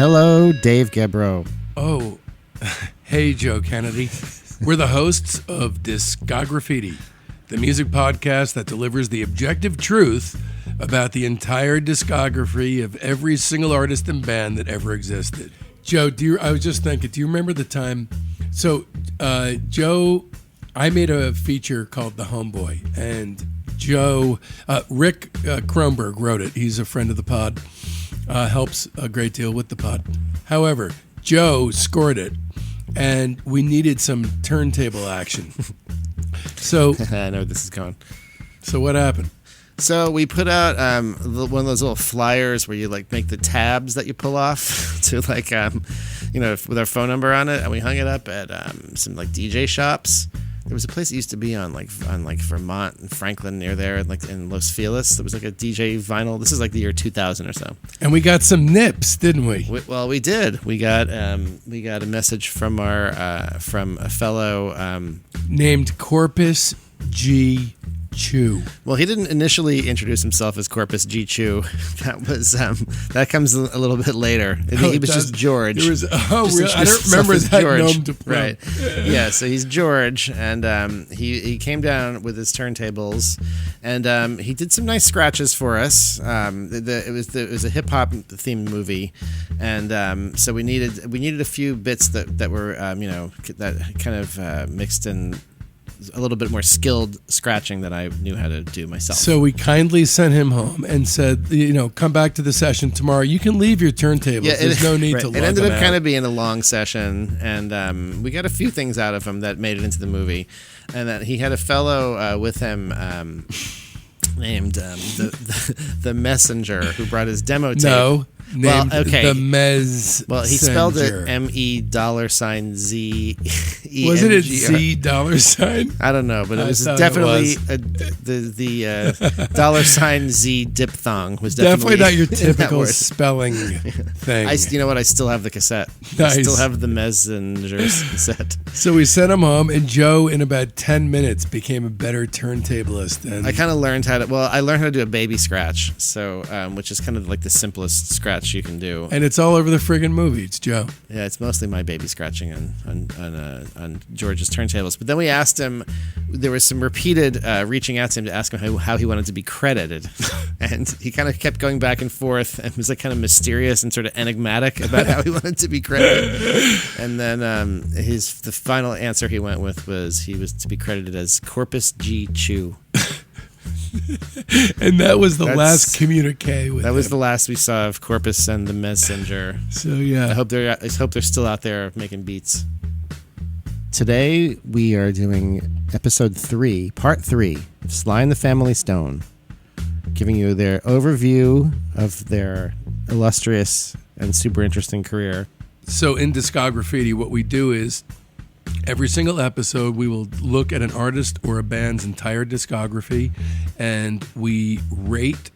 hello, Dave Gebro. Oh, hey, Joe Kennedy. We're the hosts of Discography, the music podcast that delivers the objective truth about the entire discography of every single artist and band that ever existed. Joe, I was just thinking, do you remember the time? So, Joe, I made a feature called The Homeboy, and Joe, Rick Kronberg wrote it. He's a friend of the pod, helps a great deal with the pod. However, Joe scored it, and we needed some turntable action. So I know where this is going. So what happened? So we put out one of those little flyers where you like make the tabs that you pull off to like with our phone number on it, and we hung it up at some like DJ shops. There was a place that used to be on Vermont and Franklin near there, like in Los Feliz. There was like a DJ vinyl. This is like the year 2000 or so. And we got some nips, didn't we? Well, we did. We got a message from from a fellow named Corpus G. Chew. Well, he didn't initially introduce himself as Corpus G. Chew. That comes a little bit later. He was just George. Really? I don't remember that gnome to play. Right. Yeah, so he's George, and he came down with his turntables, and he did some nice scratches for us. It was a hip hop themed movie, and so we needed a few bits that were that kind of mixed in a little bit more skilled scratching than I knew how to do myself. So we kindly sent him home and said, come back to the session tomorrow. You can leave your turntables. There's no need to lug them out. It ended up kind of being a long session, and we got a few things out of him that made it into the movie. And that he had a fellow with him named the Messenger, who brought his demo tape. No. Named the Messenger. Well, he spelled it $MEZ. Wasn't it $Z? I don't know, but it was definitely the $Z diphthong was definitely not your typical spelling thing. You know what? I still have the cassette. Nice. I still have the Messenger's cassette. So we sent him home, and Joe, in about 10 minutes, became a better turntablist. And I kind of learned I learned how to do a baby scratch, so which is kind of like the simplest scratch you can do, and it's all over the friggin' movie. It's Joe. Yeah, it's mostly my baby scratching on George's turntables. But then we asked him. There was some repeated reaching out to him to ask him how he wanted to be credited, and he kind of kept going back and forth and was like kind of mysterious and sort of enigmatic about how he wanted to be credited. And then the final answer he went with was he was to be credited as Corpus G. Chew. And that was the last communique with That was the last we saw of Corpus and the Messenger. So yeah, I hope they're still out there making beats. Today we are doing episode 3, part 3 of Sly and the Family Stone, giving you their overview of their illustrious and super interesting career. So in Discography, what we do is every single episode, we will look at an artist or a band's entire discography, and we rate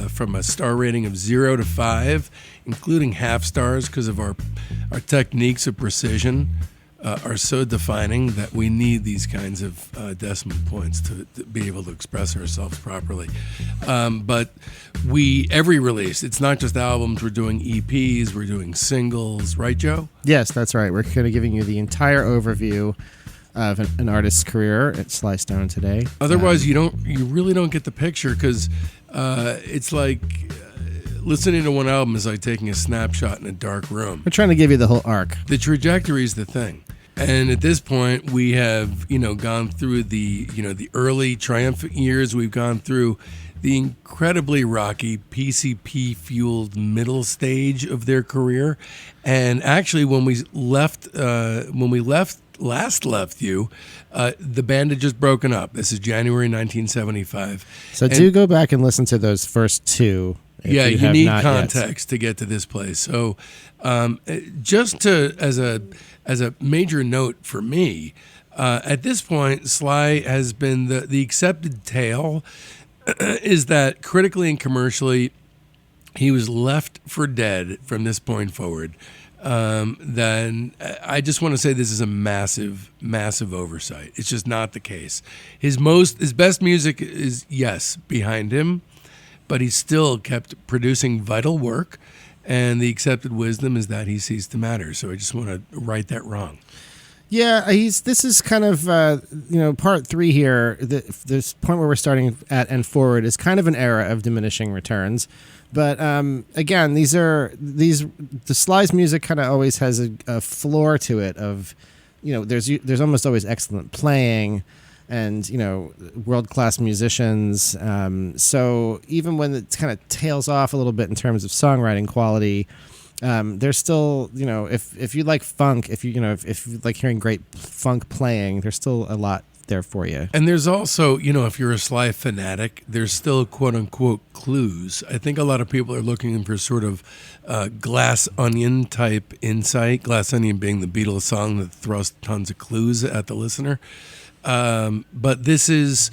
from a star rating of 0 to 5, including half stars, because of our techniques of precision are so defining that we need these kinds of decimal points to be able to express ourselves properly. But every release, it's not just albums, we're doing EPs, we're doing singles, right, Joe? Yes, that's right. We're kind of giving you the entire overview of an artist's career at Sly Stone today. Otherwise, you really don't get the picture, because it's like listening to one album is like taking a snapshot in a dark room. We're trying to give you the whole arc. The trajectory is the thing. And at this point, we have, gone through the early triumphant years. We've gone through the incredibly rocky PCP-fueled middle stage of their career. And actually, when we last left you, the band had just broken up. This is January 1975. So do go back and listen to those first two. Yeah, you need context to get to this place. So, just as a major note for me, at this point, Sly has been the accepted tale is that critically and commercially, he was left for dead from this point forward. Then I just want to say this is a massive, massive oversight. It's just not the case. His best music is, yes, behind him, but he still kept producing vital work and the accepted wisdom is that he ceased to matter. So I just want to right that wrong. Yeah, this is kind of part 3 here. This point where we're starting at and forward is kind of an era of diminishing returns. But again, the Sly's music kind of always has a floor to it of, there's almost always excellent playing and, world-class musicians. So even when it kind of tails off a little bit in terms of songwriting quality, there's still, if you like funk, if you like hearing great funk playing, there's still a lot there for you. And there's also, if you're a Sly fanatic, there's still quote unquote clues. I think a lot of people are looking for sort of Glass Onion type insight. Glass Onion being the Beatles song that thrusts tons of clues at the listener. But this is,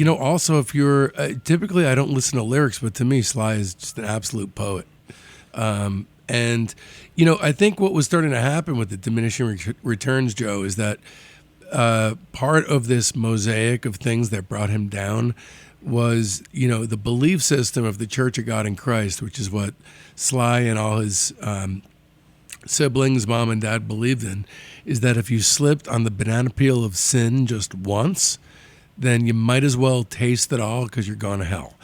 also if you're, typically I don't listen to lyrics, but to me, Sly is just an absolute poet. And, I think what was starting to happen with the diminishing returns, Joe, is that part of this mosaic of things that brought him down was, the belief system of the Church of God in Christ, which is what Sly and all his siblings, mom and dad, believed in, is that if you slipped on the banana peel of sin just once, then you might as well taste it all because you're going to hell.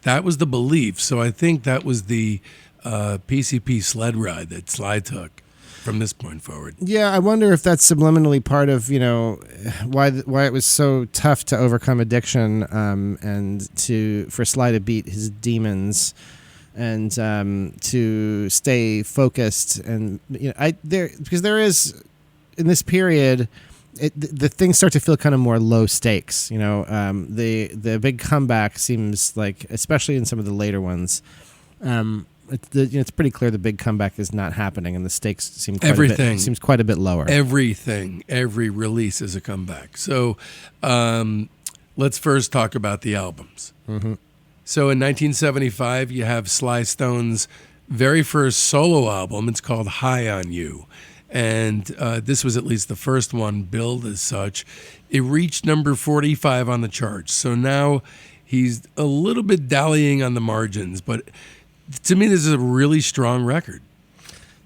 That was the belief. So I think that was the PCP sled ride that Sly took from this point forward. Yeah, I wonder if that's subliminally part of why it was so tough to overcome addiction and for Sly to beat his demons and to stay focused and because there is in this period. The things start to feel kind of more low stakes. The big comeback seems like, especially in some of the later ones, it's pretty clear the big comeback is not happening, and the stakes seem quite a bit lower. Every release is a comeback. So let's first talk about the albums. Mm-hmm. So in 1975, you have Sly Stone's very first solo album. It's called High on You. And this was at least the first one billed as such. It reached number 45 on the charts. So now he's a little bit dallying on the margins. But to me, this is a really strong record.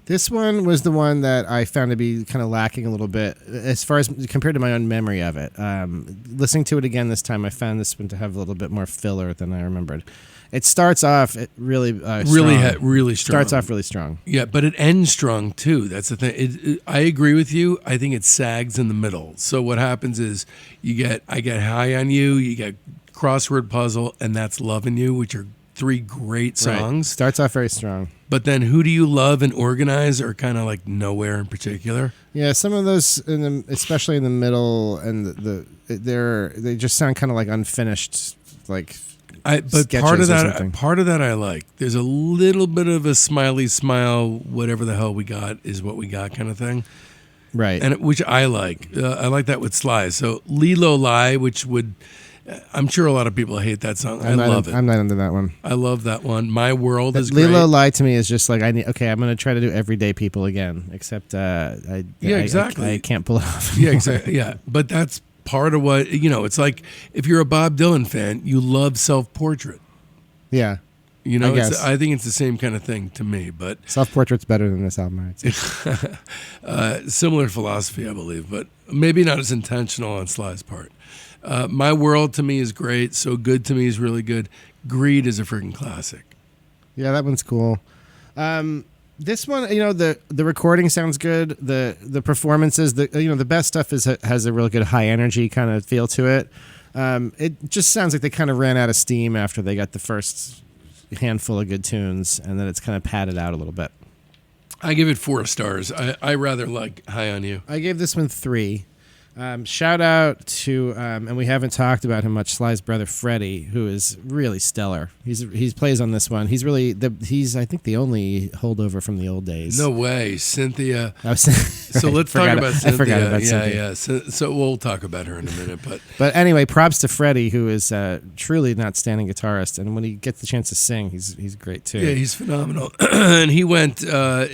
This one was the one that I found to be kind of lacking a little bit as far as compared to my own memory of it. Listening to it again this time, I found this one to have a little bit more filler than I remembered. It starts off really strong. Starts off really strong. Yeah, but it ends strong too. That's the thing. I agree with you. I think it sags in the middle. So what happens is I get High on You, you get Crossword Puzzle, and That's Lovin' You, which are 3 great songs. Right. Starts off very strong. But then Who Do You Love and Organize are kind of like nowhere in particular. Yeah, some of those, especially in the middle, and they just sound kind of like unfinished, like. But part of that I like. There's a little bit of a smiley smile, whatever the hell we got is what we got kind of thing. Right. And which I like. I like that with Sly. So Lilo Lie, I'm sure a lot of people hate that song. I love it. I'm not into that one. I love that one. My World is great. Lilo Lie to me is just like, I'm going to try to do Everyday People again, except exactly. I can't pull it off. Yeah, exactly. Yeah, but that's part of what, it's like if you're a Bob Dylan fan, you love Self-Portrait. Yeah. I think it's the same kind of thing to me, but Self-Portrait's better than this album. Similar philosophy, I believe, but maybe not as intentional on Sly's part. My World to me is great. So Good to Me is really good. Greed is a freaking classic. Yeah, that one's cool. This one, the recording sounds good. The performances, the best stuff has a really good high energy kind of feel to it. It just sounds like they kind of ran out of steam after they got the first handful of good tunes, and then it's kind of padded out a little bit. I give it 4 stars. I rather like High on You. I gave this one 3. Shout out to, and we haven't talked about him much, Sly's brother Freddie, who is really stellar. He plays on this one. He's really I think the only holdover from the old days. No way, Cynthia. So let's talk about Cynthia. I forgot about Cynthia. Yeah. So we'll talk about her in a minute, but anyway, props to Freddie, who is truly an outstanding guitarist, and when he gets the chance to sing, he's great too. Yeah, he's phenomenal. And he went I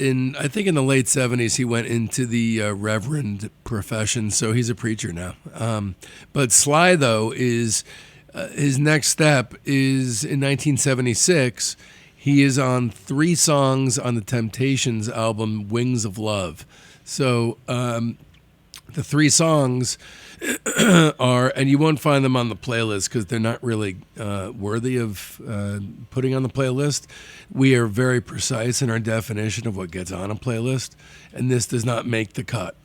think in the late 70s, he went into the Reverend profession, so he's a preacher now. But Sly, though, is his next step is in 1976. He is on 3 songs on the Temptations album Wings of Love. So the 3 songs are, and you won't find them on the playlist because they're not really worthy of putting on the playlist. We are very precise in our definition of what gets on a playlist, and this does not make the cut.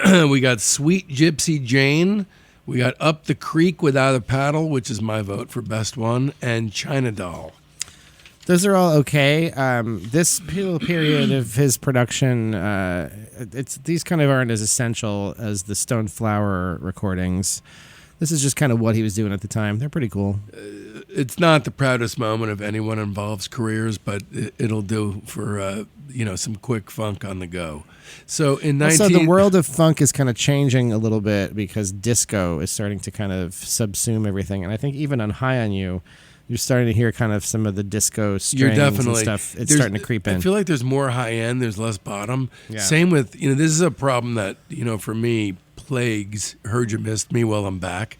We got Sweet Gypsy Jane. We got Up the Creek Without a Paddle, which is my vote for best one, and China Doll. Those are all okay. This period of his production, these kind of aren't as essential as the Stone Flower recordings. This is just kind of what he was doing at the time. They're pretty cool. It's not the proudest moment of anyone involved's careers, but it'll do for some quick funk on the go. So So the world of funk is kind of changing a little bit because disco is starting to kind of subsume everything, and I think even on High on You, you're starting to hear kind of some of the disco strings and stuff. It's starting to creep in. I feel like there's more high end, there's less bottom. Yeah. Same with, this is a problem that, for me, plagues Heard You Missed Me While I'm Back.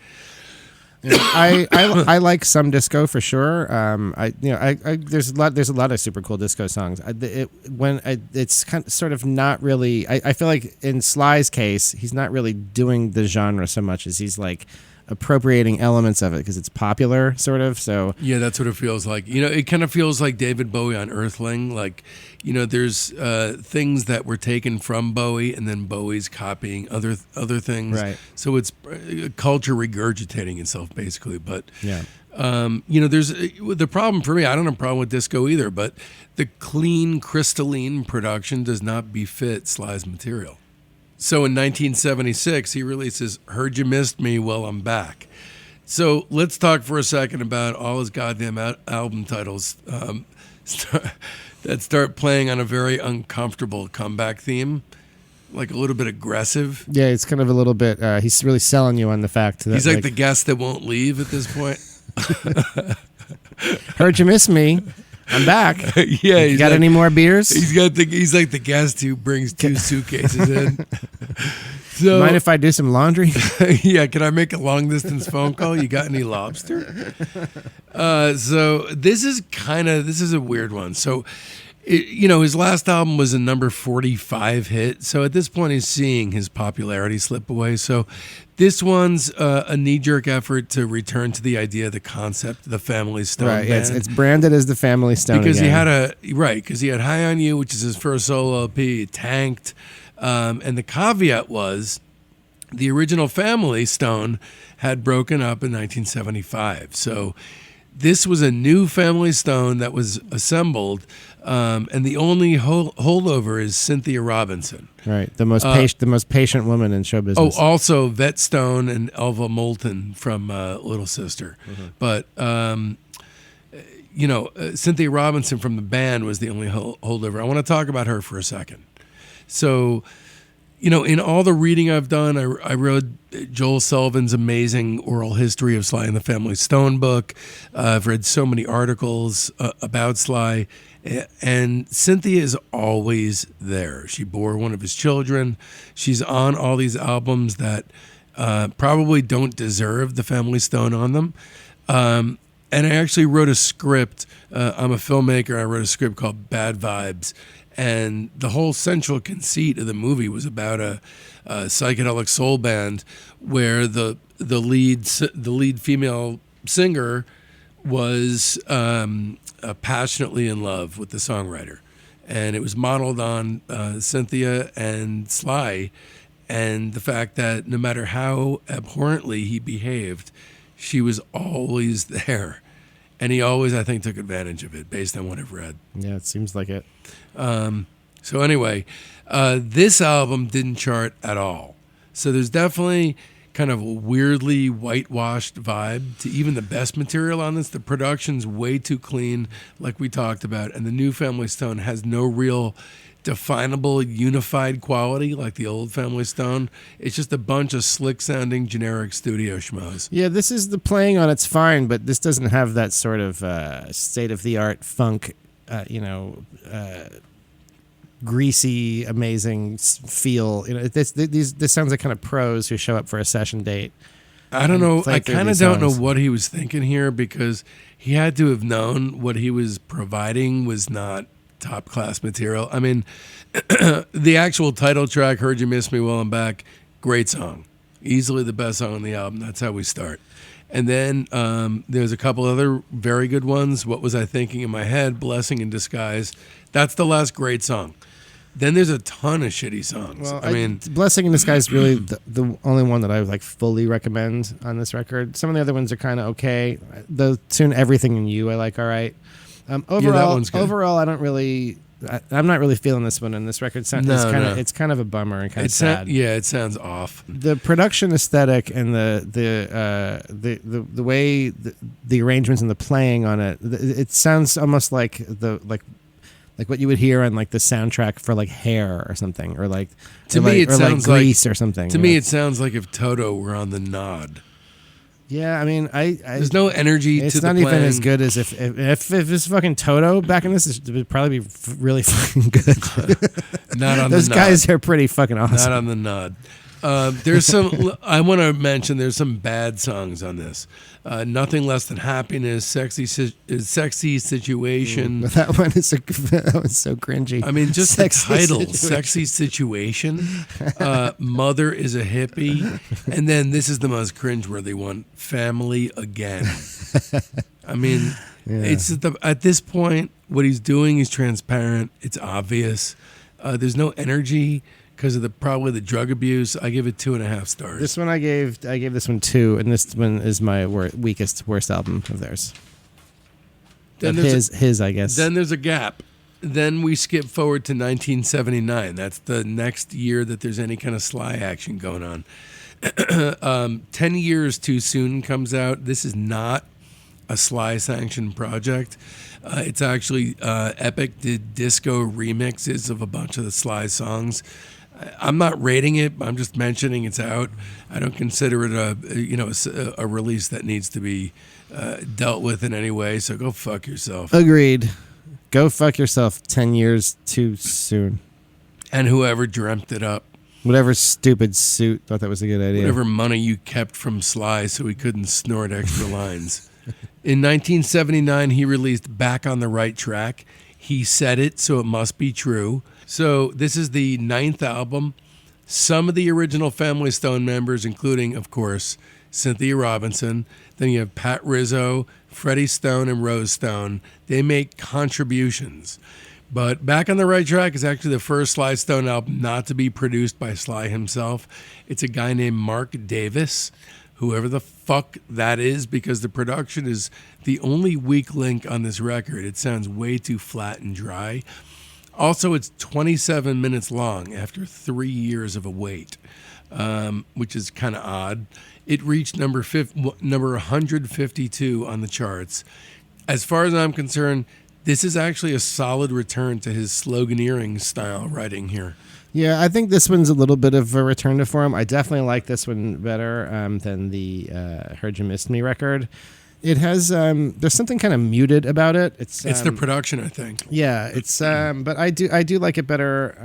I like some disco for sure. There's a lot of super cool disco songs. It's kind of, sort of not really. I feel like in Sly's case, he's not really doing the genre so much as he's like appropriating elements of it because it's popular, sort of. So yeah, that's what it feels like. It kind of feels like David Bowie on Earthling. Like, there's things that were taken from Bowie, and then Bowie's copying other things. Right. So it's culture regurgitating itself, basically. But yeah. There's the problem for me. I don't have a problem with disco either, but the clean, crystalline production does not befit Sly's material. So in 1976, he releases Heard You Missed Me While I'm Back. So let's talk for a second about all his goddamn album titles that start playing on a very uncomfortable comeback theme, like a little bit aggressive. Yeah, it's kind of a little bit, he's really selling you on the fact that he's like the guest that won't leave at this point. Heard you miss me. I'm back. Yeah, you got any more beers? He's like the guest who brings 2 suitcases in. So, mind if I do some laundry? Yeah, can I make a long distance phone call? You got any lobster? So this is a weird one. So, his last album was a number 45 hit. So at this point, he's seeing his popularity slip away. So this one's a knee-jerk effort to return to the idea, the concept, the Family Stone right, band. It's branded as the Family Stone because again. he had High on You, which is his first solo LP. It tanked, and the caveat was the original Family Stone had broken up in 1975. So this was a new Family Stone that was assembled, and the only holdover is Cynthia Robinson. Right, the most patient woman in show business. Oh, also Vet Stone and Elva Moulton from Little Sister. Mm-hmm. But Cynthia Robinson from the band was the only holdover. I want to talk about her for a second. So, in all the reading I've done, I read Joel Sullivan's amazing oral history of Sly and the Family Stone book. I've read so many articles about Sly. And Cynthia is always there. She bore one of his children. She's on all these albums that probably don't deserve the Family Stone on them. And I actually wrote a script. I'm a filmmaker. I wrote a script called Bad Vibes. And the whole central conceit of the movie was about a psychedelic soul band where the lead female singer was passionately in love with the songwriter, and it was modeled on Cynthia and Sly, and the fact that no matter how abhorrently he behaved, she was always there, and he always, I think, took advantage of it based on what I've read. Yeah, it seems like it. So anyway, this album didn't chart at all. So there's definitely kind of a weirdly whitewashed vibe to even the best material on this. The production's way too clean, like we talked about, and the new Family Stone has no real definable, unified quality like the old Family Stone. It's just a bunch of slick-sounding, generic studio schmoes. Yeah, this is the playing on it's fine, but this doesn't have that sort of state-of-the-art funk, greasy, amazing feel. This sounds like kind of pros who show up for a session date. I don't know. I played through kind of these don't know songs. what he was thinking here, because he had to have known what he was providing was not top class material. I mean, the actual title track, "Heard You Miss Me Well I'm Back," great song, easily the best song on the album. That's how we start. And then there's a couple other very good ones. "What Was I Thinking in My Head," "Blessing in Disguise." That's the last great song. Then there's a ton of shitty songs. Well, I mean, Blessing in Disguise is really the only one that I would like fully recommend on this record. Some of the other ones are kind of okay. The tune "Everything in You" I like all right. Overall, one's good. overall, I don't really. I'm not really feeling this one, and this record sound, No, it's kind no. of it's kind of a bummer and kind of it sad. it sounds off. The production aesthetic and the way the arrangements and the playing on it sounds almost like what you would hear on like the soundtrack for like Hair or something, or like To or me, like, it or like sounds like- Grease or something. To you me, know? it sounds like if Toto were on the Nod. Yeah, I mean, I There's no energy to it's the not playing. even as good as if it's fucking Toto back in this, it would probably be really fucking good. Not on Those the guys Nod. are pretty fucking Not awesome. on the Nod. There's some. I want to mention there's some bad songs on this. "Nothing Less Than Happiness," "Sexy Situation." That one is that was so cringy. I mean, just Sexy the title, Situation. "Sexy Situation." "Mother is a Hippie," and then this is the most cringeworthy one, "Family Again." I mean, it's at this point, what he's doing is transparent. It's obvious. There's no energy because of probably the drug abuse. I give it 2.5 stars. This one I gave this one 2, and this one is my worst album of theirs. Then Of there's his, I guess. Then there's a gap. Then we skip forward to 1979. That's the next year that there's any kind of Sly action going on. 10 Years Too Soon comes out. This is not a Sly sanctioned project. It's actually Epic did disco remixes of a bunch of the Sly songs. I'm not rating it. I'm just mentioning it's out. I don't consider it a release that needs to be dealt with in any way. So go fuck yourself. Agreed. Go fuck yourself 10 years too soon. And whoever dreamt it up, Whatever stupid suit thought that was a good idea. whatever money you kept from Sly so he couldn't snort extra lines. In 1979, he released "Back on the Right Track." He said it, so it must be true. So this is the 9th album. Some of the original Family Stone members, including, of course, Cynthia Robinson. Then you have Pat Rizzo, Freddie Stone, and Rose Stone. They make contributions. But "Back on the Right Track" is actually the first Sly Stone album not to be produced by Sly himself. It's a guy named Mark Davis, whoever the fuck that is, because the production is the only weak link on this record. It sounds way too flat and dry. Also, it's 27 minutes long after 3 years of a wait, which is kind of odd. It reached number 152 on the charts. As far as I'm concerned, this is actually a solid return to his sloganeering style writing here. Yeah, I think this one's a little bit of a return to form. I definitely like this one better than the "Heard You Missed Me" record. It has there's something kind of muted about it. It's the production, I think. yeah, it's but I do like it better.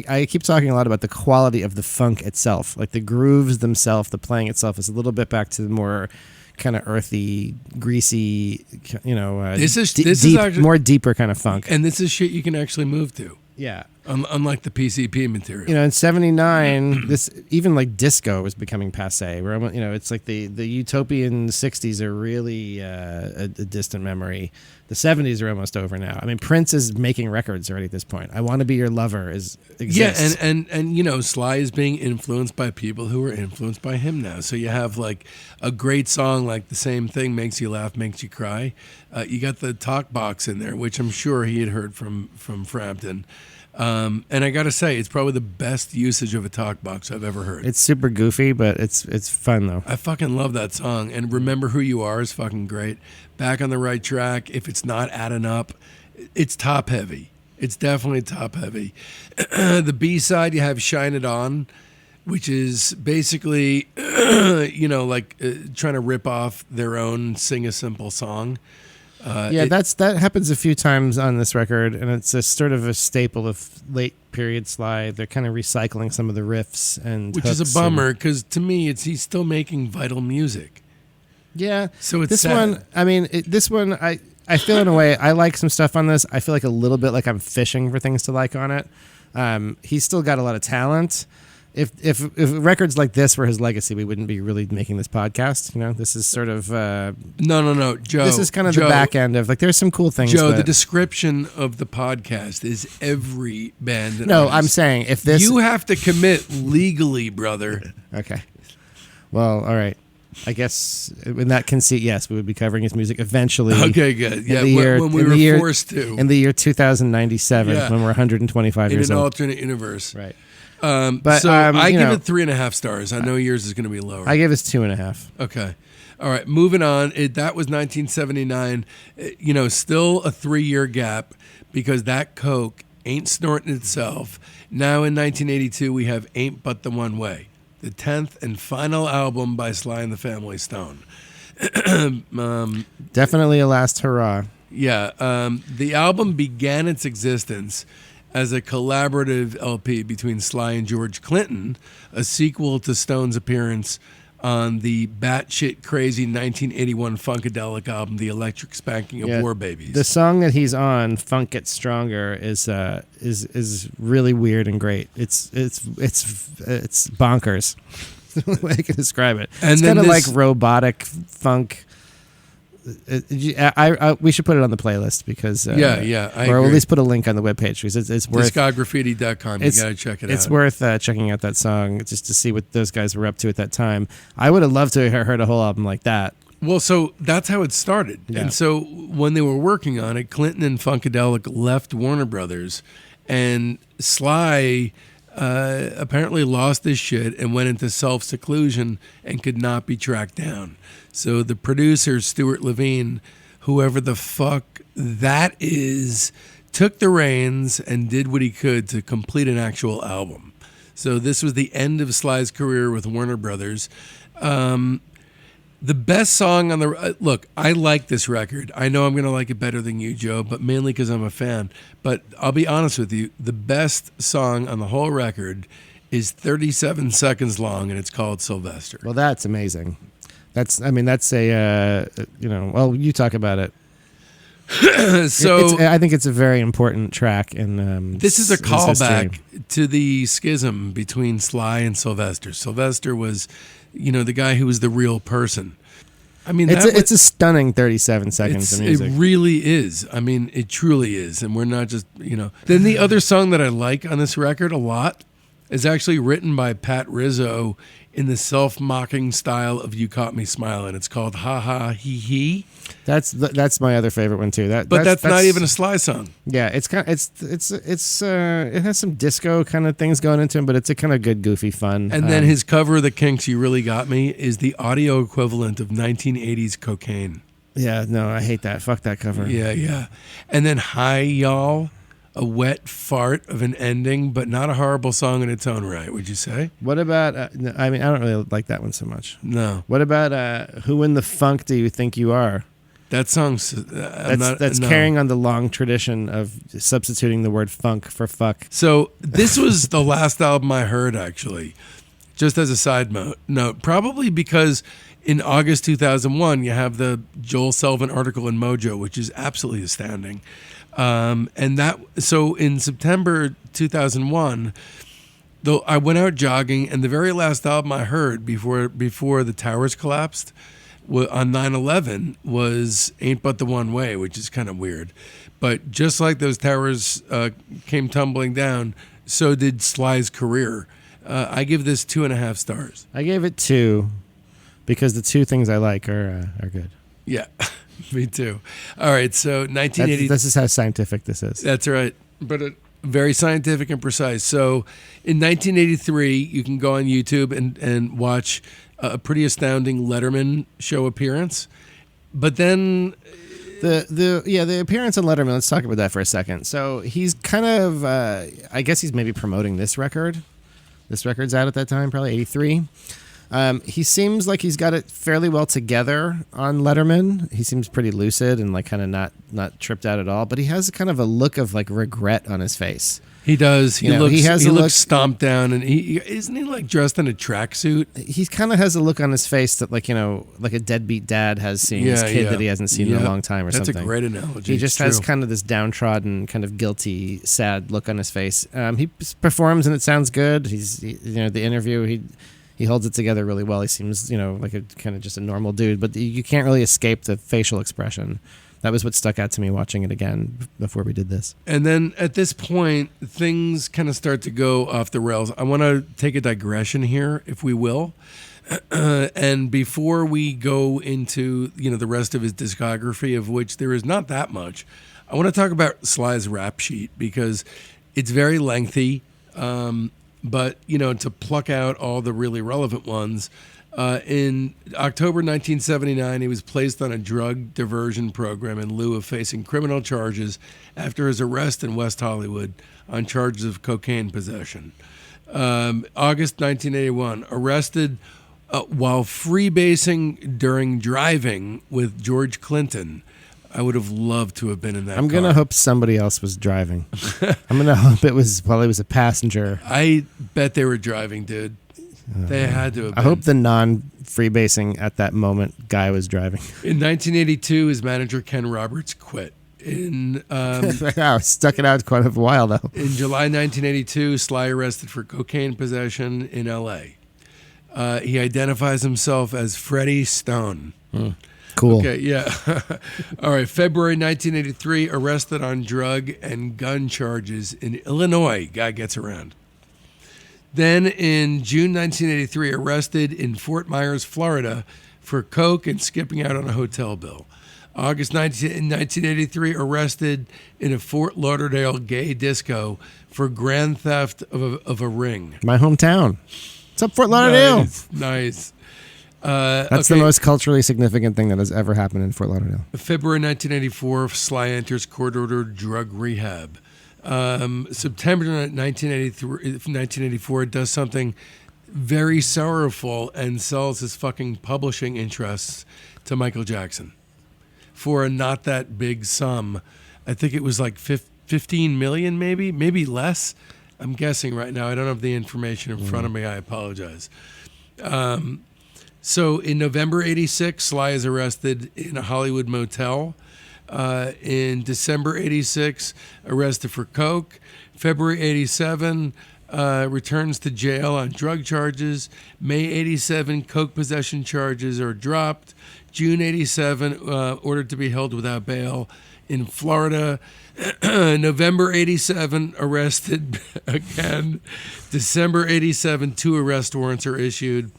I keep talking a lot about the quality of the funk itself, like the grooves themselves. The playing itself is a little bit back to the more kind of earthy, greasy, This is deep, actually- more deeper kind of funk. And this is shit you can actually move to, Yeah. unlike the PCP material. In '79, this even like disco was becoming passe. We're almost, it's like the utopian '60s are really a distant memory. The '70s are almost over now. I mean, Prince is making records already at this point. "I Want to Be Your Lover" exists. Yeah, and Sly is being influenced by people who are influenced by him now. So you have like a great song like "The Same Thing," makes you laugh, makes you cry. You got the talk box in there, which I'm sure he had heard from Frampton. And I got to say, it's probably the best usage of a talk box I've ever heard. It's super goofy, but it's fun though. I fucking love that song. And "Remember Who You Are" is fucking great. "Back on the Right Track," if it's not adding up, it's top heavy. It's definitely top heavy. The B-side, you have "Shine It On," which is basically, trying to rip off their own "Sing a Simple Song." That happens a few times on this record, and it's a sort of a staple of late period Sly. They're kind of recycling some of the riffs and which is a bummer because to me, he's still making vital music. Yeah. So it's this sad. one. I mean, this one. I feel in a way I like some stuff on this. I feel like a little bit like I'm fishing for things to like on it. He's still got a lot of talent. If records like this were his legacy, we wouldn't be really making this podcast. You know, this is sort of No, Joe. this is kind of the back end of like there's some cool things. Joe, but the description of the podcast is every band. And no, artist. I'm saying if this You have to commit legally, brother. okay. Well, all right. I guess in that conceit, yes, we would be covering his music eventually. Okay, good. Yeah, when we were forced to. In the year 2097, Yeah. when we're 125 In years an old. alternate universe. Right. But so I give it 3.5 stars. I know yours is going to be lower. I gave this 2.5. Okay. All right. Moving on. That was 1979. Still a 3-year gap because that coke ain't snorting itself. Now in 1982, we have Ain't But the One Way, the 10th and final album by Sly and the Family Stone. Definitely a last hurrah. Yeah. The album began its existence as a collaborative LP between Sly and George Clinton, a sequel to Stone's appearance on the batshit crazy 1981 Funkadelic album, The Electric Spanking of War Babies. The song that he's on, "Funk Gets Stronger," is really weird and great. It's bonkers. The way I can describe it. And it's then kind of this- like robotic funk. We should put it on the playlist because I or agree. at least put a link on the webpage because it's worth Discography.com. You got to check it out. It's worth checking out that song just to see what those guys were up to at that time. I would have loved to have heard a whole album like that. Well, so that's how it started. Yeah. And so when they were working on it, Clinton and Funkadelic left Warner Brothers, and Sly apparently lost his shit and went into self-seclusion and could not be tracked down. So the producer, Stuart Levine, whoever the fuck that is, took the reins and did what he could to complete an actual album. So this was the end of Sly's career with Warner Brothers. The best song on the look, I like this record. I know I'm going to like it better than you, Joe, but mainly because I'm a fan. But I'll be honest with you, the best song on the whole record is 37 seconds long, and it's called Sylvester. Well, that's amazing. That's a well, you talk about it. So I think it's a very important track, and this is a callback history. to the schism between Sly and Sylvester. Sylvester was, the guy who was the real person. I mean, it's a stunning 37 seconds of music. It really is. I mean, it truly is. And we're not just, Then the other song that I like on this record a lot is actually written by Pat Rizzo in the self-mocking style of "You Caught Me Smiling." It's called "Ha Ha Hee Hee." That's my other favorite one too. But that's not even a Sly song. Yeah, it's kind of, it has some disco kind of things going into it, but it's a kind of good, goofy fun. And then his cover of the Kinks, "You Really Got Me," is the audio equivalent of 1980s Cocaine. Yeah, no, I hate that. Fuck that cover. Yeah. And then "Hi Y'all," a wet fart of an ending, but not a horrible song in its own right, would you say? What about, I don't really like that one so much. No. What about "Who in the Funk Do You Think You Are"? That song's... That's carrying on the long tradition of substituting the word funk for fuck. So this was the last album I heard, actually, just as a side note. Probably because in August 2001, you have the Joel Selvin article in Mojo, which is absolutely astounding. So in September 2001, though, I went out jogging, and the very last album I heard before the towers collapsed on 9/11 was "Ain't But the One Way," which is kind of weird. But just like those towers came tumbling down, so did Sly's career. I give this 2.5 stars. I gave it 2 because the 2 things I like are good. Yeah, me too. All right, so 1980. This is how scientific this is. That's right, but very scientific and precise. So in 1983, you can go on YouTube and watch a pretty astounding Letterman show appearance. But then the appearance on Letterman, let's talk about that for a second. So he's kind of I guess he's maybe promoting this record. This record's out at that time, probably 83. He seems like he's got it fairly well together on Letterman. He seems pretty lucid and like kind of not tripped out at all. But he has kind of a look of like regret on his face. He does. He You know, looks. he He, has a look- looks stomped down, and he isn't he like dressed in a tracksuit. He kind of has a look on his face that like like a deadbeat dad has seen his kid that he hasn't seen in a long time or That's something. a great analogy. He just It's has true. kind of this downtrodden, kind of guilty, sad look on his face. He performs and it sounds good. The interview, he holds it together really well. He seems, like a kind of just a normal dude, but you can't really escape the facial expression. That was what stuck out to me watching it again before we did this. And then at this point, things kind of start to go off the rails. I want to take a digression here, if we will. And before we go into the rest of his discography, of which there is not that much, I want to talk about Sly's rap sheet because it's very lengthy. But to pluck out all the really relevant ones. In October 1979, he was placed on a drug diversion program in lieu of facing criminal charges after his arrest in West Hollywood on charges of cocaine possession. August 1981, arrested while freebasing during driving with George Clinton. I would have loved to have been in that I'm car. going to hope somebody else was driving. I'm going to hope it was while he was a passenger. I bet they were driving, dude. They had to have been. I hope the non-freebasing at that moment guy was driving. In 1982, his manager Ken Roberts quit. Wow, stuck it out quite a while though. In July 1982, Sly arrested for cocaine possession in L.A. He identifies himself as Freddie Stone. Cool. Okay, yeah. All right, February 1983, arrested on drug and gun charges in Illinois. Guy gets around. Then in June 1983, arrested in Fort Myers, Florida, for coke and skipping out on a hotel bill. August 1983, arrested in a Fort Lauderdale gay disco for grand theft of a ring. My hometown. What's up, Fort Lauderdale? Nice. That's the most culturally significant thing that has ever happened in Fort Lauderdale. February 1984, Sly enters court-ordered drug rehab. September 1984 does something very sorrowful and sells his fucking publishing interests to Michael Jackson for a not that big sum. I think it was like 15 million, maybe less. I'm guessing right now. I don't have the information in front of me. I apologize. So in November 86, Sly is arrested in a Hollywood motel. In December 86, arrested for coke. February 87, returns to jail on drug charges. May 87, coke possession charges are dropped. June 87, ordered to be held without bail in Florida. November 87, arrested again. December 87, 2 arrest warrants are issued.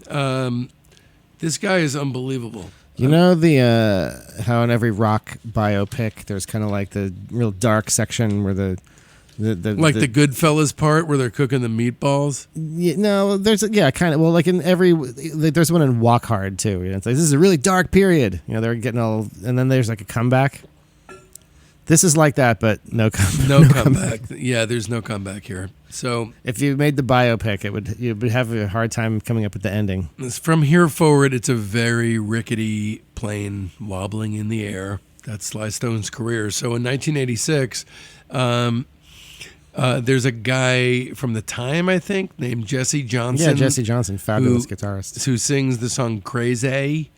This guy is unbelievable. You know how in every rock biopic there's kind of like the real dark section where the Goodfellas part where they're cooking the meatballs. There's kind of like in every there's one in Walk Hard too. It's like this is a really dark period. They're getting all, and then there's like a comeback. This is like that, but no comeback. Yeah, there's no comeback here. So if you made the biopic, you would have a hard time coming up with the ending. From here forward, it's a very rickety plane wobbling in the air. That's Sly Stone's career. So in 1986, there's a guy from the time, I think, named Jesse Johnson. Yeah, Jesse Johnson, fabulous guitarist. Who sings the song Crazy,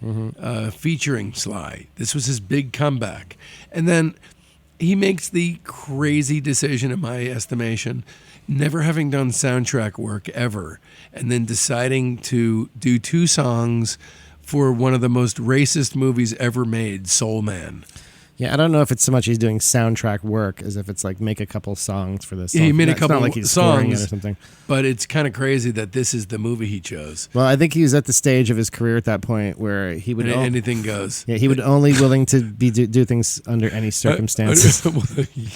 featuring Sly. This was his big comeback. And then he makes the crazy decision, in my estimation, never having done soundtrack work ever, and then deciding to do 2 songs for one of the most racist movies ever made, Soul Man. Yeah, I don't know if it's so much he's doing soundtrack work as if it's like make a couple songs for this. Yeah, he made a couple not like he's scoring it songs or something. But it's kind of crazy that this is the movie he chose. Well, I think he was at the stage of his career at that point where he would Anything goes. Yeah, he would only willing to do things under any circumstances.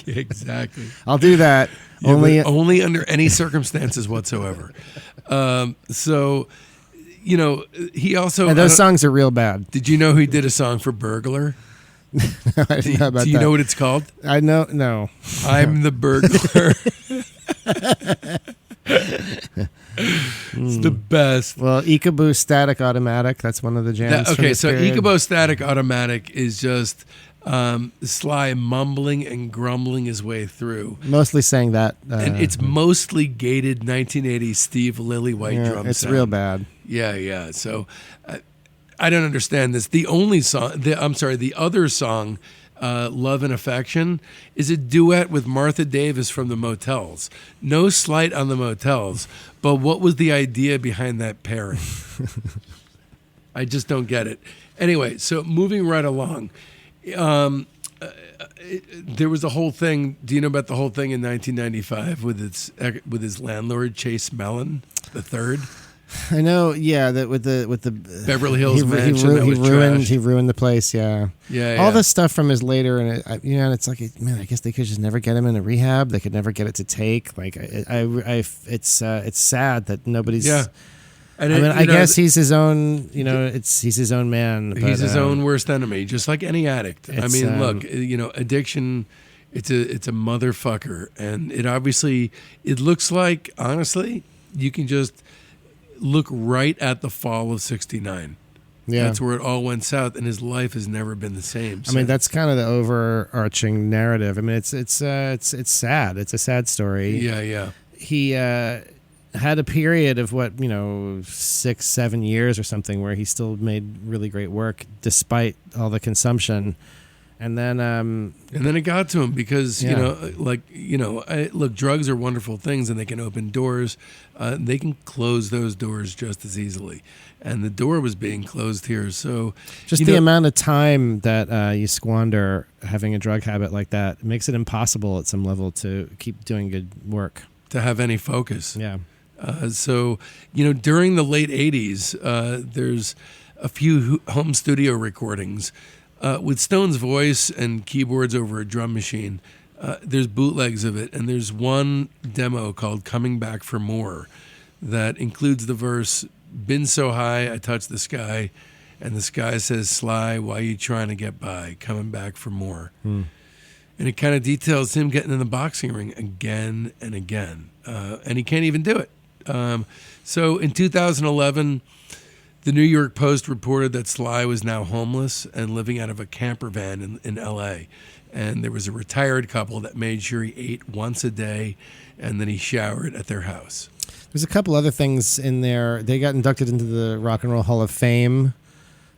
Yeah, exactly. I'll do that. Yeah, only under any circumstances whatsoever. So, he also... And those songs are real bad. Did you know he did a song for Burglar? I didn't know about Do you know what it's called? I know. No. I'm the Burglar. It's the best. Well, Ikeboo Static Automatic, that's one of the jams. Okay, so Ikeboo Static Automatic is just Sly mumbling and grumbling his way through. Mostly saying that. And it's mostly gated 1980s Steve Lillywhite drum It's sound. real bad. Yeah. So I don't understand this. The only song, the other song, Love and Affection, is a duet with Martha Davis from the Motels. No slight on the Motels, but what was the idea behind that pairing? I just don't get it. Anyway, so moving right along. There was a whole thing. Do you know about the whole thing in 1995 with his landlord Chase Mellon the third? I know, yeah. That with the Beverly Hills mansion that was trash. He ruined the place. Yeah. All this stuff from his later, and it's like, man, I guess they could just never get him into rehab. They could never get it to take. Like, it's sad that nobody's. Yeah. And I guess he's his own. He's his own man. He's his own worst enemy, just like any addict. I mean, look, addiction. It's a motherfucker, and it looks like, honestly, you can just look right at the fall of '69. Yeah, that's where it all went south, and his life has never been the same. I mean, that's kind of the overarching narrative. I mean, it's sad. It's a sad story. Yeah. He had a period of 6-7 years or something where he still made really great work despite all the consumption, and then it got to him because look, drugs are wonderful things and they can open doors. They can close those doors just as easily, and the door was being closed here. So just the amount of time that you squander having a drug habit like that makes it impossible at some level to keep doing good work, to have any focus. Yeah. So during the late 80s, there's a few home studio recordings with Stone's voice and keyboards over a drum machine. There's bootlegs of it, and there's one demo called Coming Back for More that includes the verse, "Been so high, I touch the sky, and the sky says, Sly, why you trying to get by? Coming back for more." And it kind of details him getting in the boxing ring again and again, and he can't even do it. So in 2011, the New York Post reported that Sly was now homeless and living out of a camper van in L.A., and there was a retired couple that made sure he ate once a day, and then he showered at their house. There's a couple other things in there. They got inducted into the Rock and Roll Hall of Fame,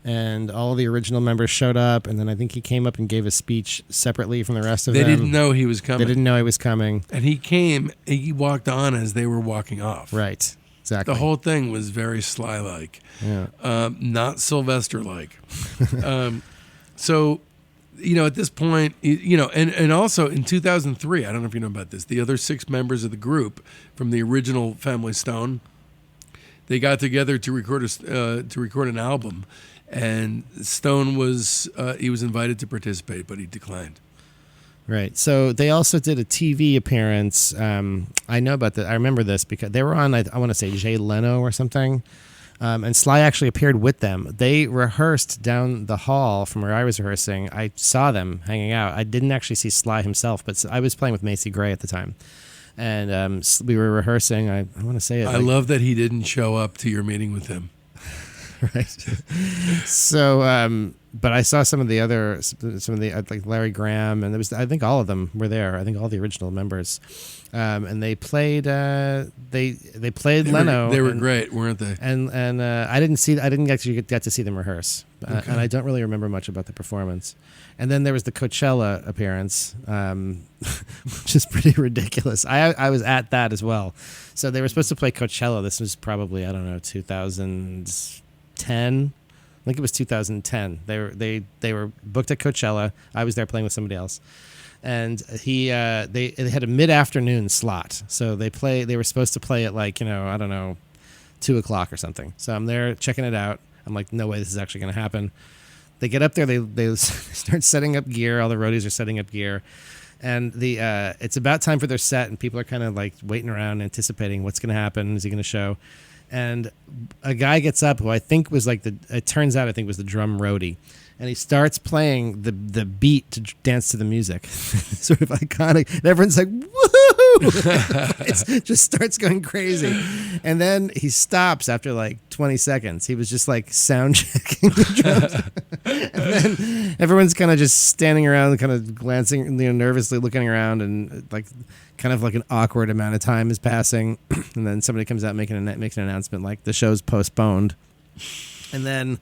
and all the original members showed up, and then I think he came up and gave a speech separately from the rest of them. They didn't know he was coming. They didn't know he was coming. And he walked on as they were walking off. Right, exactly. The whole thing was very Sly-like, not Sylvester-like. So, at this point, and also in 2003, I don't know if you know about this, the other 6 members of the group from the original Family Stone, they got together to record an album, and Stone was invited to participate, but he declined. Right. So they also did a TV appearance. I know about that. I remember this because they were on, I want to say, Jay Leno or something. And Sly actually appeared with them. They rehearsed down the hall from where I was rehearsing. I saw them hanging out. I didn't actually see Sly himself, but I was playing with Macy Gray at the time. And we were rehearsing. I want to say it. I love that he didn't show up to your meeting with him. Right. So, but I saw some of the like Larry Graham, and I think all of them were there. I think all the original members, and they played. They played Leno. They were great, weren't they? And I didn't actually get to see them rehearse, and I don't really remember much about the performance. And then there was the Coachella appearance, which is pretty ridiculous. I was at that as well. So they were supposed to play Coachella. This was probably 2010. I think it was 2010. They were booked at Coachella. I was there playing with somebody else, and they had a mid-afternoon slot. So they were supposed to play at 2:00 or something. So I'm there checking it out. I'm like, no way, this is actually going to happen. They get up there. They start setting up gear. All the roadies are setting up gear, and it's about time for their set, and people are kind of like waiting around, anticipating what's going to happen. Is he going to show? And a guy gets up who I think was it turns out I think was the drum roadie. And he starts playing the beat to dance to the music. Sort of iconic. And everyone's like, woohoo! It just starts going crazy. And then he stops after like 20 seconds. He was just like sound checking the drums. And then everyone's kind of just standing around, kind of glancing, nervously looking around, and like kind of like an awkward amount of time is passing. And then somebody comes out makes an announcement like the show's postponed. And then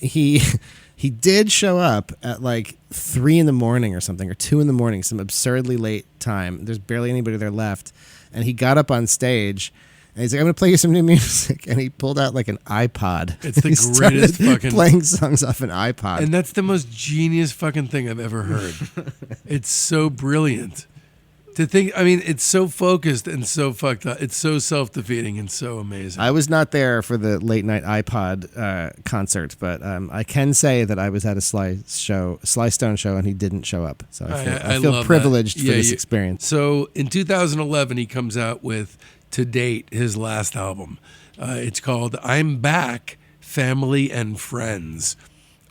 he did show up at like 3 a.m. or something, or 2 a.m, some absurdly late time. There's barely anybody there left. And he got up on stage and he's like, I'm going to play you some new music. And he pulled out like an iPod. It's the greatest fucking... playing songs off an iPod. And that's the most genius fucking thing I've ever heard. It's so brilliant. To think, I mean, it's so focused and so fucked up. It's so self-defeating and so amazing. I was not there for the late night iPod concert, but I can say that I was at a Sly Stone show, and he didn't show up. So I feel privileged for this experience. So in 2011, he comes out with, to date, his last album. It's called "I'm Back, Family and Friends,"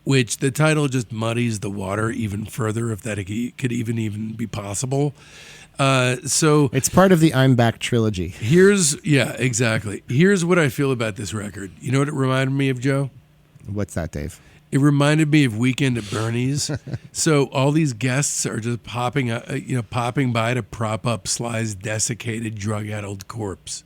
which the title just muddies the water even further, if that could even be possible. So it's part of the I'm Back trilogy. Exactly. Here's what I feel about this record. You know what it reminded me of, Joe? What's that, Dave? It reminded me of Weekend at Bernie's. So all these guests are just popping by to prop up Sly's desiccated, drug-addled corpse.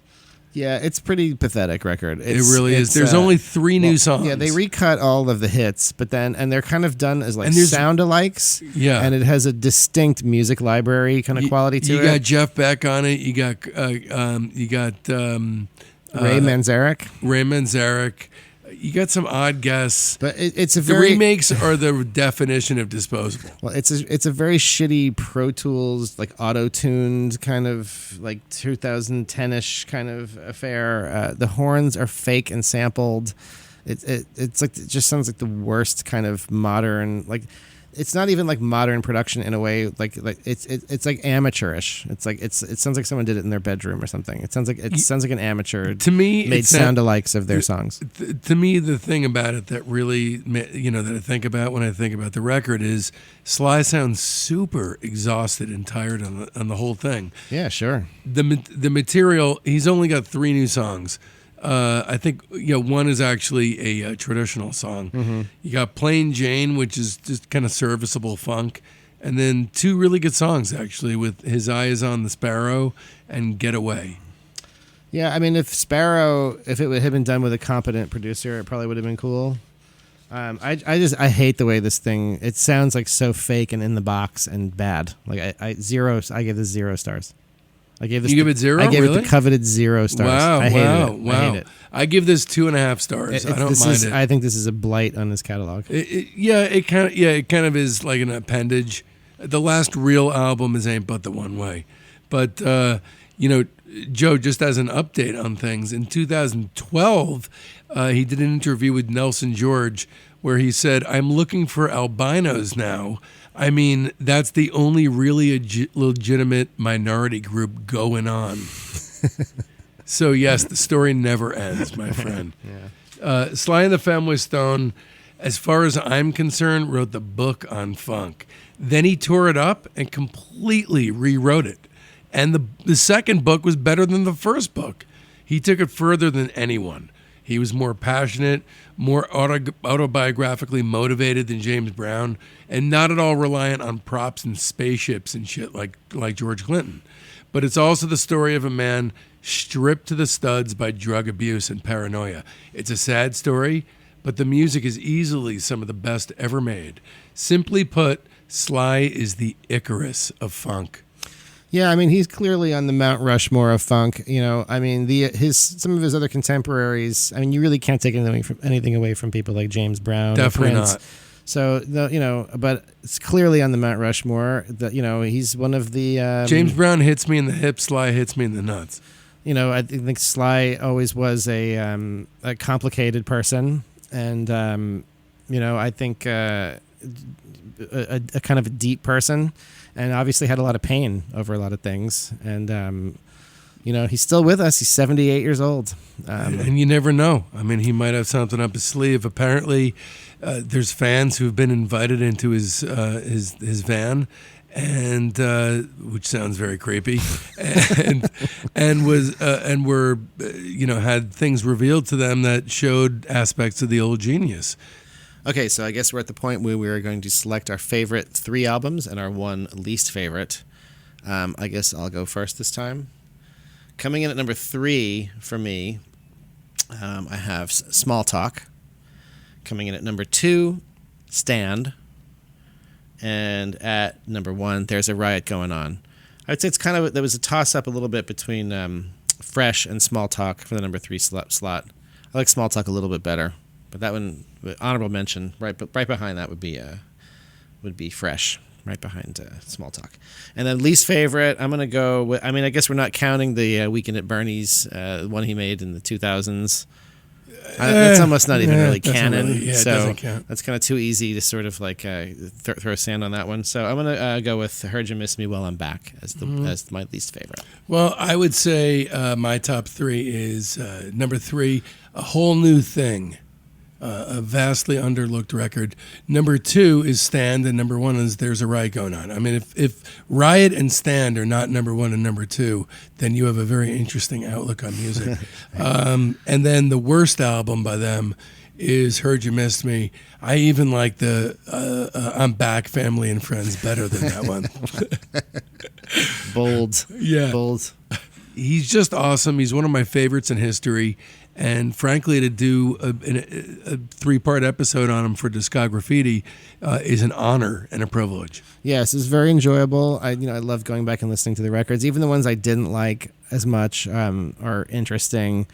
Yeah, it's a pretty pathetic record. It really is. There's only 3 new songs. Yeah, they recut all of the hits, but and they're kind of done as like sound-alikes. Yeah, and it has a distinct music library kind of quality to it. You got Jeff Beck on it. You got Ray Manzarek. You got some odd guests, but it's a the very remakes are the definition of disposable. Well, it's a very shitty Pro Tools, like auto-tuned kind of like 2010ish kind of affair. The horns are fake and sampled. It's like, it just sounds like the worst kind of modern, like, it's not even like modern production in a way, like it's like amateurish. It's like it sounds like someone did it in their bedroom or something. It sounds like an amateur to me made sound-alikes of their songs. To me, the thing about it that really, that I think about when I think about the record is Sly sounds super exhausted and tired on the whole thing. Yeah, sure. The material, he's only got 3 new songs. I think one is actually a traditional song. Mm-hmm. You got Plain Jane, which is just kind of serviceable funk, and then 2 really good songs actually with His Eye Is on the Sparrow and Get Away. Yeah, I mean, if it had been done with a competent producer, it probably would have been cool. I hate the way this thing. It sounds like so fake and in the box and bad. Like I give this 0 stars. You give it 0? I gave really? it the coveted 0 stars. Wow, I hate it. Wow. I hate it. I give this 2.5 stars. I don't mind it. I think this is a blight on his catalog. It kind of is like an appendage. The last real album is Ain't But the One Way. But Joe, just as an update on things, in 2012, he did an interview with Nelson George where he said, "I'm looking for albinos now. I mean, that's the only really legitimate minority group going on." So, yes, the story never ends, my friend. Yeah. Sly and the Family Stone, as far as I'm concerned, wrote the book on funk. Then he tore it up and completely rewrote it. And the second book was better than the first book. He took it further than anyone. He was more passionate, more autobiographically motivated than James Brown, and not at all reliant on props and spaceships and shit like George Clinton. But it's also the story of a man stripped to the studs by drug abuse and paranoia. It's a sad story, but the music is easily some of the best ever made. Simply put, Sly is the Icarus of funk. Yeah, I mean, he's clearly on the Mount Rushmore of funk. I mean, some of his other contemporaries. I mean, you really can't take anything away from people like James Brown. Definitely or Prince. Not. So but it's clearly on the Mount Rushmore. He's one of the. James Brown hits me in the hips. Sly hits me in the nuts. I think Sly always was a complicated person, and I think a kind of a deep person. And obviously had a lot of pain over a lot of things. And, he's still with us. He's 78 years old. And you never know. I mean, he might have something up his sleeve. Apparently, there's fans who've been invited into his van and which sounds very creepy, and were had things revealed to them that showed aspects of the Old Genius. Okay, so I guess we're at the point where we are going to select our favorite 3 albums and our 1 least favorite. I guess I'll go first this time. Coming in at number 3 for me, I have Small Talk. Coming in at number 2, Stand. And at number 1, There's a Riot Going On. I would say there was a toss-up a little bit between Fresh and Small Talk for the number 3 slot. I like Small Talk a little bit better. But that one, honorable mention, right behind that would be Fresh, right behind Small Talk. And then least favorite, I'm going to go with, I guess we're not counting the Weekend at Bernie's, one he made in the 2000s. It's almost not even really canon. It doesn't count. That's kind of too easy to sort of throw sand on that one. So I'm going to go with Heard You Miss Me While I'm Back as my least favorite. Well, I would say my top 3 is number 3, A Whole New Thing. A vastly underlooked record. Number 2 is Stand, and number 1 is There's a Riot Going On. I mean, if Riot and Stand are not number 1 and number 2, then you have a very interesting outlook on music. And then the worst album by them is Heard You Missed Me. I even like the I'm Back, Family and Friends better than that one. Bold. Yeah. Bold. He's just awesome. He's one of my favorites in history. And frankly, to do a 3-part episode on him for Discograffiti is an honor and a privilege. Yes, it's very enjoyable. I love going back and listening to the records, even the ones I didn't like as much are interesting.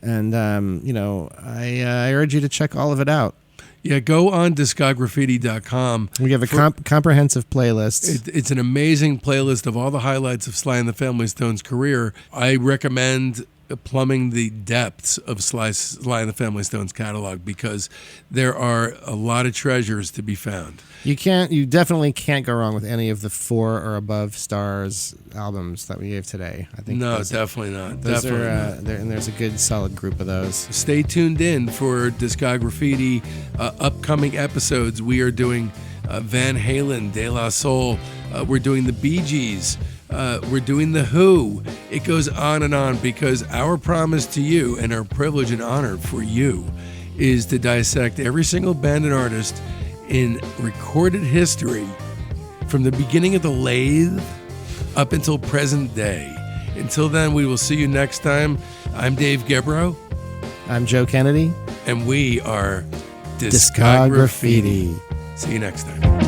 And I urge you to check all of it out. Yeah, go on Discograffiti.com. We have a comprehensive playlist. It's an amazing playlist of all the highlights of Sly and the Family Stone's career. I recommend plumbing the depths of Sly and the Family Stone's catalog because there are a lot of treasures to be found. You definitely can't go wrong with any of the 4 or above stars albums that we gave today. I think definitely not. And there's a good solid group of those. Stay tuned in for Discograffiti upcoming episodes. We are doing Van Halen, De La Soul. We're doing the Bee Gees. We're doing The Who. It goes on and on because our promise to you and our privilege and honor for you is to dissect every single band and artist in recorded history from the beginning of the Lathe up until present day. Until then, we will see you next time. I'm Dave Gebrow. I'm Joe Kennedy. And we are Discograffiti. See you next time.